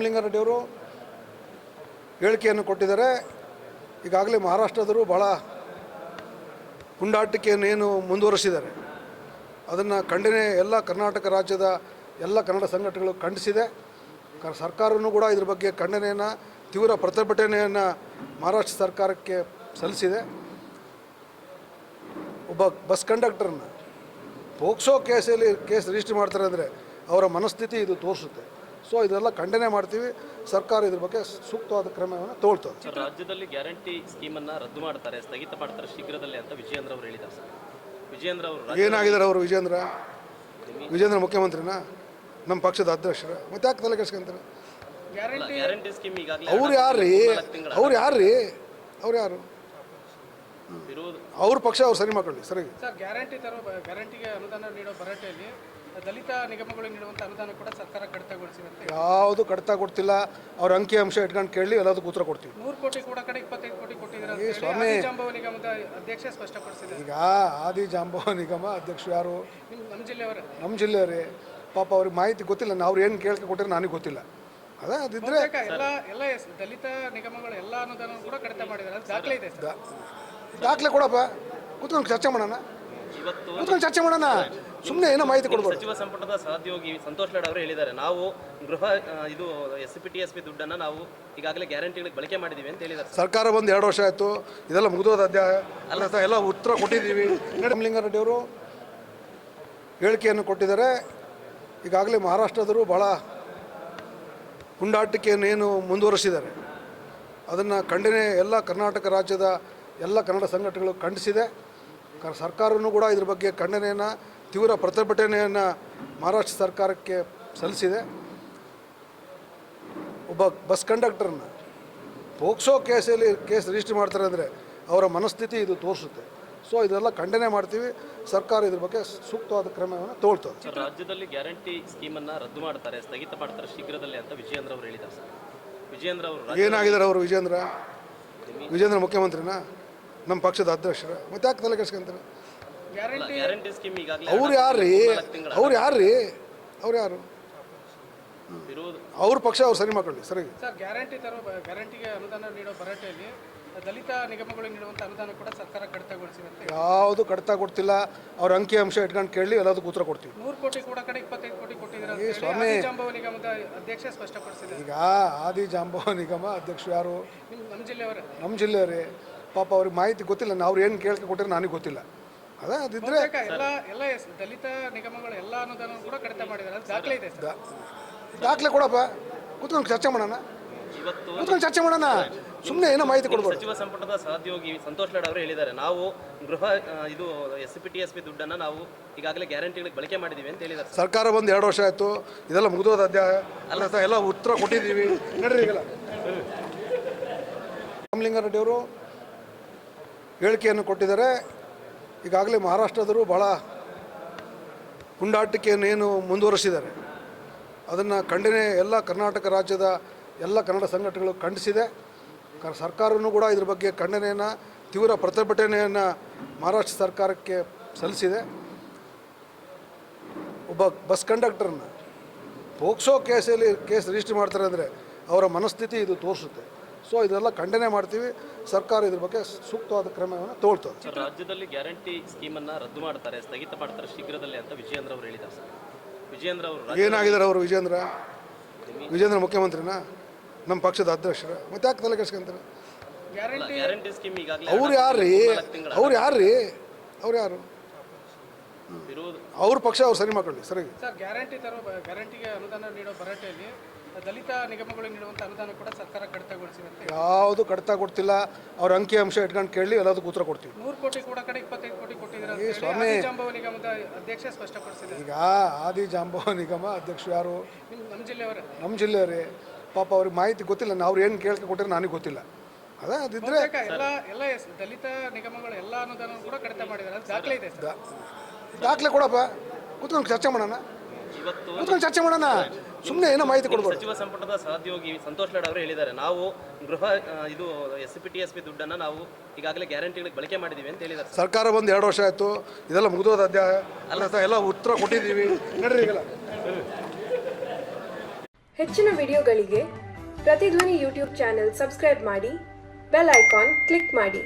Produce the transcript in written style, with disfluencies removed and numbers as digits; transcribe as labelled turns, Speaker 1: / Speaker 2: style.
Speaker 1: ರಾಮಲಿಂಗಾರೆಡ್ಡಿಯವರು ಹೇಳಿಕೆಯನ್ನು ಕೊಟ್ಟಿದ್ದಾರೆ. ಈಗಾಗಲೇ ಮಹಾರಾಷ್ಟ್ರದವರು ಭಾಳ ಪುಂಡಾಟಿಕೆಯನ್ನು ಏನು ಮುಂದುವರಿಸಿದ್ದಾರೆ, ಅದನ್ನು ಖಂಡನೆ ಎಲ್ಲ ಕರ್ನಾಟಕ ರಾಜ್ಯದ ಎಲ್ಲ ಕನ್ನಡ ಸಂಘಟನೆಗಳು ಖಂಡಿಸಿದೆ. ಸರ್ಕಾರವೂ ಕೂಡ ಇದ್ರ ಬಗ್ಗೆ ಖಂಡನೆಯನ್ನು, ತೀವ್ರ ಪ್ರತಿಭಟನೆಯನ್ನು ಮಹಾರಾಷ್ಟ್ರ ಸರ್ಕಾರಕ್ಕೆ ಸಲ್ಲಿಸಿದೆ. ಒಬ್ಬ ಬಸ್ ಕಂಡಕ್ಟರ್ನ ಪೋಕ್ಸೋ ಕೇಸ್ ರಿಜಿಸ್ಟರ್ ಮಾಡ್ತಾರೆ ಅಂದರೆ ಅವರ ಮನಸ್ಥಿತಿ ಇದು ತೋರಿಸುತ್ತೆ. ಸೊ ಇದೆಲ್ಲ ಖಂಡನೆ ಮಾಡ್ತೀವಿ. ಸರ್ಕಾರ ಇದ್ರ ಬಗ್ಗೆ ಸೂಕ್ತವಾದ ಕ್ರಮವನ್ನು ತಗೊಳ್ತದೆ.
Speaker 2: ರಾಜ್ಯದಲ್ಲಿ ಗ್ಯಾರಂಟಿ ಸ್ಕೀಮನ್ನು ರದ್ದು ಮಾಡ್ತಾರೆ, ಸ್ಥಗಿತ ಮಾಡ್ತಾರೆ ಶೀಘ್ರದಲ್ಲೇ ಅಂತ ವಿಜಯೇಂದ್ರ ಅವರು ಹೇಳಿದ್ದಾರೆ ಸರ್. ವಿಜಯೇಂದ್ರ ಅವರು
Speaker 1: ಏನಾಗಿದ್ದಾರೆ? ಅವರು ವಿಜೇಂದ್ರ ಮುಖ್ಯಮಂತ್ರಿನ, ನಮ್ಮ ಪಕ್ಷದ ಅಧ್ಯಕ್ಷರು, ಮತ್ತೆ ಯಾಕೆ ತಲೆ ಕೆಡ್ಸ್ಕೊಂತಾರೆ?
Speaker 2: ಗ್ಯಾರಂಟಿ ಸ್ಕೀಮ್ ಈಗಾಗಲೇ
Speaker 1: ಅವ್ರು ಯಾರು ಅವ್ರ ಪಕ್ಷ ಅವ್ರು ಸರಿ ಮಾಡ್ಕೊಳ್ಳಿ. ಸರಿ
Speaker 3: ಸರ್, ಗ್ಯಾರಂಟಿಗೆ ಅನುದಾನ ನೀಡೋ ಭರಾಟೆಯಲ್ಲಿ ದಲಿತ ನಿಗಮಗಳು ನೀಡುವಂಥ ಅನುದಾನ ಕೂಡ ಸರ್ಕಾರ ಕಡಿತಗೊಳಿಸಿದೆ.
Speaker 1: ಯಾವುದು ಕಡಿತ ಕೊಡ್ತಿಲ್ಲ. ಅವ್ರ ಅಂಕಿ ಅಂಶ ಇಟ್ಕೊಂಡು ಕೇಳಿ ಎಲ್ಲದಕ್ಕೂ ಉತ್ತರ ಕೊಡ್ತೀವಿ.
Speaker 3: 100 ಕೋಟಿ ಕೂಡ ಕಡೆ 25 ಕೋಟಿ ಕೊಟ್ಟಿದ್ದಾರೆ.
Speaker 1: ಸ್ವಾಮಿ,
Speaker 3: ಜಾಂಬವ ನಿಗಮದ ಅಧ್ಯಕ್ಷ ಸ್ಪಷ್ಟಪಡಿಸಿದ್ದಾರೆ.
Speaker 1: ಈಗ ಆದಿ ಜಾಂಬವ ನಿಗಮ ಅಧ್ಯಕ್ಷರು ಯಾರು?
Speaker 3: ನಮ್ಮ ಜಿಲ್ಲೆಯವರೇ.
Speaker 1: ನಮ್ಮ ಜಿಲ್ಲೆಯವರೇ. ಪಾಪ ಅವ್ರಿಗೆ ಮಾಹಿತಿ ಗೊತ್ತಿಲ್ಲ. ನಾವು ಏನು ಕೇಳ್ಕೆ ಕೊಟ್ಟರೆ ನನಗೆ ಗೊತ್ತಿಲ್ಲ. ಅದಿದ್ರೆ
Speaker 3: ಎಲ್ಲ ದಲಿತ ನಿಗಮಗಳು ಎಲ್ಲ ಅನುದಾನ ಕೂಡ ಕಡಿತ ಮಾಡಿದ್ದಾರೆ. ದಾಖಲೆ ಇದೆ ಸರ್.
Speaker 1: ದಾಖಲೆ ಕೊಡಪ್ಪ, ಕೂತ್ಕೊಂಡು ಚರ್ಚೆ ಮಾಡೋಣ. ಸುಮ್ಮನೆ ಏನೋ ಮಾಹಿತಿ ಕೊಡ್ಬೋದು.
Speaker 2: ಸಚಿವ ಸಂಪುಟದ ಸಹೋದ್ಯೋಗಿ ಸಂತೋಷ್ ಲಾಡ್ ಅವರು ಹೇಳಿದ್ದಾರೆ, ನಾವು ಗೃಹ ಇದು SPTSP ದುಡ್ಡನ್ನು ನಾವು ಈಗಾಗಲೇ ಗ್ಯಾರಂಟಿಗಳಿಗೆ ಬಳಕೆ ಮಾಡಿದ್ದೀವಿ ಅಂತ ಹೇಳಿದ್ದಾರೆ.
Speaker 1: ಸರ್ಕಾರ ಬಂದು 2 ವರ್ಷ ಆಯಿತು. ಇದೆಲ್ಲ ಮುಗಿದೋದ ಅಧ್ಯಾಯ ಅಲ್ಲ, ಎಲ್ಲ ಉತ್ತರ ಕೊಟ್ಟಿದ್ದೀವಿ. ರಾಮಲಿಂಗಾರೆಡ್ಡಿಯವರು ಹೇಳಿಕೆಯನ್ನು ಕೊಟ್ಟಿದ್ದಾರೆ. ಈಗಾಗಲೇ ಮಹಾರಾಷ್ಟ್ರದವರು ಭಾಳ ಪುಂಡಾಟಿಕೆಯನ್ನು ಏನು ಮುಂದುವರಿಸಿದ್ದಾರೆ, ಅದನ್ನು ಖಂಡನೆ ಎಲ್ಲ ಕರ್ನಾಟಕ ರಾಜ್ಯದ ಎಲ್ಲ ಕನ್ನಡ ಸಂಘಟನೆಗಳು ಖಂಡಿಸಿದೆ. ಸರ್ಕಾರವೂ ಕೂಡ ಇದ್ರ ಬಗ್ಗೆ ಖಂಡನೆಯನ್ನು, ತೀವ್ರ ಪ್ರತಿಭಟನೆಯನ್ನು ಮಹಾರಾಷ್ಟ್ರ ಸರ್ಕಾರಕ್ಕೆ ಸಲ್ಲಿಸಿದೆ. ಒಬ್ಬ ಬಸ್ ಕಂಡಕ್ಟರ್ನ ಪೋಕ್ಸೋ ಕೇಸ್ ರಿಜಿಸ್ಟರ್ ಮಾಡ್ತಾರೆ ಅಂದರೆ ಅವರ ಮನಸ್ಥಿತಿ ಇದು ತೋರಿಸುತ್ತೆ. ಸೊ ಇದೆಲ್ಲ ಖಂಡನೆ ಮಾಡ್ತೀವಿ. ಸರ್ಕಾರ ಇದ್ರ ಬಗ್ಗೆ ಸೂಕ್ತವಾದ ಕ್ರಮವನ್ನು ತಗೊಳ್ತದೆ.
Speaker 2: ರಾಜ್ಯದಲ್ಲಿ ಗ್ಯಾರಂಟಿ ಸ್ಕೀಮನ್ನು ರದ್ದು ಮಾಡ್ತಾರೆ, ಸ್ಥಗಿತ ಮಾಡ್ತಾರೆ ಶೀಘ್ರದಲ್ಲೇ ಅಂತ ವಿಜಯೇಂದ್ರ ಅವರು ಹೇಳಿದ್ದಾರೆ ಸರ್. ವಿಜಯೇಂದ್ರ ಅವರು
Speaker 1: ಏನಾಗಿದ್ದಾರೆ? ಅವರು ವಿಜೇಂದ್ರ ಮುಖ್ಯಮಂತ್ರಿನ, ನಮ್ಮ ಪಕ್ಷದ ಅಧ್ಯಕ್ಷರು, ಮತ್ತೆ ಯಾಕೆ ತಲೆ ಕೆಡ್ಸ್ಕೊಂತಾರೆ?
Speaker 2: ಗ್ಯಾರಂಟಿ ಸ್ಕೀಮ್ ಈಗಾಗಲೇ
Speaker 1: ಅವ್ರು ಯಾರು ಅವ್ರ ಪಕ್ಷ ಅವ್ರು ಸರಿ ಮಾಡ್ಕೊಳ್ಳಿ. ಸರಿ
Speaker 3: ಸರ್, ಗ್ಯಾರಂಟಿಗೆ ಅನುದಾನ ನೀಡೋ ಭರಾಟೆಯಲ್ಲಿ ದಲಿತ ನಿಗಮಗಳು ನೀಡುವಂಥ ಅನುದಾನ ಕೂಡ ಸರ್ಕಾರ ಕಡಿತಗೊಳಿಸಿದೆ.
Speaker 1: ಯಾವುದು ಕಡಿತ ಕೊಡ್ತಿಲ್ಲ. ಅವ್ರ ಅಂಕಿ ಅಂಶ ಇಟ್ಕೊಂಡು ಕೇಳಿ ಎಲ್ಲದಕ್ಕೂ ಉತ್ತರ ಕೊಡ್ತೀವಿ.
Speaker 3: 100 ಕೋಟಿ ಕೂಡ ಕಡೆ 25 ಕೋಟಿ ಕೊಟ್ಟಿದ್ದಾರೆ.
Speaker 1: ಸ್ವಾಮಿ,
Speaker 3: ಜಾಂಬವ ನಿಗಮದ ಅಧ್ಯಕ್ಷ ಸ್ಪಷ್ಟಪಡಿಸಿದ್ದಾರೆ.
Speaker 1: ಈಗ ಆದಿ ಜಾಂಬವ ನಿಗಮ ಅಧ್ಯಕ್ಷರು ಯಾರು?
Speaker 3: ನಮ್ಮ ಜಿಲ್ಲೆಯವರೇ.
Speaker 1: ನಮ್ಮ ಜಿಲ್ಲೆಯವರೇ. ಪಾಪ ಅವ್ರಿಗೆ ಮಾಹಿತಿ ಗೊತ್ತಿಲ್ಲ. ನಾವು ಏನು ಕೇಳ್ಕೆ ಕೊಟ್ಟರೆ ನನಗೆ ಗೊತ್ತಿಲ್ಲ. ಅದಿದ್ರೆ
Speaker 3: ಎಲ್ಲ ದಲಿತ ನಿಗಮಗಳು ಎಲ್ಲ ಅನುದಾನ ಕೂಡ ಕಡಿತ ಮಾಡಿದ್ದಾರೆ. ದಾಖಲೆ ಇದೆ ಸರ್.
Speaker 1: ದಾಖಲೆ ಕೊಡಪ್ಪ, ಕೂತ್ಕೊಂಡು ಚರ್ಚೆ ಮಾಡೋಣ. ಸುಮ್ಮನೆ ಏನೋ ಮಾಹಿತಿ ಕೊಡ್ಬೋದು.
Speaker 2: ಸಚಿವ ಸಂಪುಟದ ಸಹೋದ್ಯೋಗಿ ಸಂತೋಷ್ ಲಾಡ್ ಅವರು ಹೇಳಿದ್ದಾರೆ, ನಾವು ಗೃಹ ಇದು SPTSP ದುಡ್ಡನ್ನು ನಾವು ಈಗಾಗಲೇ ಗ್ಯಾರಂಟಿಗಳಿಗೆ ಬಳಕೆ ಮಾಡಿದ್ದೀವಿ ಅಂತ ಹೇಳಿದ್ದಾರೆ.
Speaker 1: ಸರ್ಕಾರ ಬಂದು 2 ವರ್ಷ ಆಯಿತು. ಇದೆಲ್ಲ ಮುಗಿದೋದ ಅಧ್ಯಾಯ ಅಲ್ಲ, ಎಲ್ಲ ಉತ್ತರ ಕೊಟ್ಟಿದ್ದೀವಿ. ನಡ್ರಿ ಈಗಲ್ಲ. ರಾಮಲಿಂಗಾರೆಡ್ಡಿಯವರು ಹೇಳಿಕೆಯನ್ನು ಕೊಟ್ಟಿದ್ದಾರೆ. ಈಗಾಗಲೇ ಮಹಾರಾಷ್ಟ್ರದವರು ಭಾಳ ಪುಂಡಾಟಿಕೆಯನ್ನು ಏನು ಮುಂದುವರಿಸಿದ್ದಾರೆ, ಅದನ್ನು ಖಂಡನೆ ಎಲ್ಲ ಕರ್ನಾಟಕ ರಾಜ್ಯದ ಎಲ್ಲ ಕನ್ನಡ ಸಂಘಟನೆಗಳು ಖಂಡಿಸಿದೆ. ಸರ್ಕಾರವೂ ಕೂಡ ಇದ್ರ ಬಗ್ಗೆ ಖಂಡನೆಯನ್ನು, ತೀವ್ರ ಪ್ರತಿಭಟನೆಯನ್ನು ಮಹಾರಾಷ್ಟ್ರ ಸರ್ಕಾರಕ್ಕೆ ಸಲ್ಲಿಸಿದೆ. ಒಬ್ಬ ಬಸ್ ಕಂಡಕ್ಟರ್ನ ಪೋಕ್ಸೋ ಕೇಸ್ ರಿಜಿಸ್ಟರ್ ಮಾಡ್ತಾರೆ ಅಂದರೆ ಅವರ ಮನಸ್ಥಿತಿ ಇದು ತೋರಿಸುತ್ತೆ. ಸೊ ಇದೆಲ್ಲ ಖಂಡನೆ ಮಾಡ್ತೀವಿ. ಸರ್ಕಾರ ಇದ್ರ ಬಗ್ಗೆ ಸೂಕ್ತವಾದ ಕ್ರಮವನ್ನು ತಗೊಳ್ತದೆ.
Speaker 2: ರಾಜ್ಯದಲ್ಲಿ ಗ್ಯಾರಂಟಿ ಸ್ಕೀಮನ್ನು ರದ್ದು ಮಾಡ್ತಾರೆ, ಸ್ಥಗಿತ ಮಾಡ್ತಾರೆ ಶೀಘ್ರದಲ್ಲೇ ಅಂತ ವಿಜಯೇಂದ್ರ ಅವರು ಹೇಳಿದ್ದಾರೆ ಸರ್. ವಿಜಯೇಂದ್ರ ಅವರು
Speaker 1: ಏನಾಗಿದ್ದಾರೆ? ಅವರು ವಿಜೇಂದ್ರ ಮುಖ್ಯಮಂತ್ರಿನ, ನಮ್ಮ ಪಕ್ಷದ ಅಧ್ಯಕ್ಷರು, ಮತ್ತೆ ಯಾಕೆ ತಲೆ ಕೆಡ್ಸ್ಕೊಂತಾರೆ?
Speaker 2: ಗ್ಯಾರಂಟಿ ಸ್ಕೀಮ್ ಈಗಾಗಲೇ
Speaker 1: ಅವ್ರು ಯಾರು ಅವ್ರ ಪಕ್ಷ ಅವ್ರು ಸರಿ ಮಾಡ್ಕೊಳ್ಳಿ. ಸರಿ
Speaker 3: ಸರ್, ಗ್ಯಾರಂಟಿಗೆ ಅನುದಾನ ನೀಡೋ ಭರಾಟೆಯಲ್ಲಿ ದಲಿತ ನಿಗಮಗಳು ನೀಡುವಂಥ ಅನುದಾನ ಕೂಡ ಸರ್ಕಾರ ಕಡಿತಗೊಳಿಸಿದೆ.
Speaker 1: ಯಾವುದು ಕಡಿತ ಕೊಡ್ತಿಲ್ಲ. ಅವ್ರ ಅಂಕಿ ಅಂಶ ಇಟ್ಕೊಂಡು ಕೇಳಿ ಎಲ್ಲದಕ್ಕೂ ಉತ್ತರ ಕೊಡ್ತೀವಿ.
Speaker 3: 100 ಕೋಟಿ ಕೂಡ ಕಡೆ 25 ಕೋಟಿ ಕೊಟ್ಟಿದ್ದಾರೆ.
Speaker 1: ಸ್ವಾಮಿ,
Speaker 3: ಜಾಂಬವ ನಿಗಮದ ಅಧ್ಯಕ್ಷ ಸ್ಪಷ್ಟಪಡಿಸಿದ್ದಾರೆ.
Speaker 1: ಈಗ ಆದಿ ಜಾಂಬವ ನಿಗಮ ಅಧ್ಯಕ್ಷರು ಯಾರು?
Speaker 3: ನಮ್ಮ ಜಿಲ್ಲೆಯವರೇ.
Speaker 1: ನಮ್ಮ ಜಿಲ್ಲೆಯವರೇ. ಪಾಪ ಅವ್ರಿಗೆ ಮಾಹಿತಿ ಗೊತ್ತಿಲ್ಲ. ನಾವು ಏನು ಕೇಳ್ಕೆ ಕೊಟ್ಟರೆ ನನಗೆ ಗೊತ್ತಿಲ್ಲ. ಅದಿದ್ರೆ
Speaker 3: ಎಲ್ಲ ದಲಿತ ನಿಗಮಗಳು ಎಲ್ಲ ಅನುದಾನ ಕೂಡ ಕಡಿತ ಮಾಡಿದ್ದಾರೆ. ದಾಖಲೆ ಇದೆ ಸರ್.
Speaker 1: ದಾಖಲೆ ಕೊಡಪ್ಪ, ಕೂತ್ಕೊಂಡು ಚರ್ಚೆ ಮಾಡೋಣ. ಸುಮ್ಮನೆ ಏನೋ ಮಾಹಿತಿ ಕೊಡ್ಬೋದು.
Speaker 2: ಸಚಿವ ಸಂಪುಟದ ಸಹೋದ್ಯೋಗಿ ಸಂತೋಷ್ ಲಾಡ್ ಅವರು ಹೇಳಿದ್ದಾರೆ, ನಾವು ಗೃಹ ಇದು SPTSP ದುಡ್ಡನ್ನು ನಾವು ಈಗಾಗಲೇ ಗ್ಯಾರಂಟಿಗಳಿಗೆ ಬಳಕೆ ಮಾಡಿದ್ದೀವಿ ಅಂತ ಹೇಳಿದ್ದಾರೆ.
Speaker 1: ಸರ್ಕಾರ ಬಂದು 2 ವರ್ಷ ಆಯಿತು. ಇದೆಲ್ಲ ಮುಗಿದೋದ ಅಧ್ಯಾಯ ಅಲ್ಲ, ಎಲ್ಲ ಉತ್ತರ ಕೊಟ್ಟಿದ್ದೀವಿ. ನಡ್ರಿ ಈಗಲ್ಲ.
Speaker 4: ಹೆಚ್ಚಿನ ವಿಡಿಯೋಗಳಿಗೆ ಪ್ರತಿಧ್ವನಿ ಯೂಟ್ಯೂಬ್ ಚಾನೆಲ್ ಸಬ್ಸ್ಕ್ರೈಬ್ ಮಾಡಿ, ಬೆಲ್ ಐಕಾನ್ ಕ್ಲಿಕ್ ಮಾಡಿ.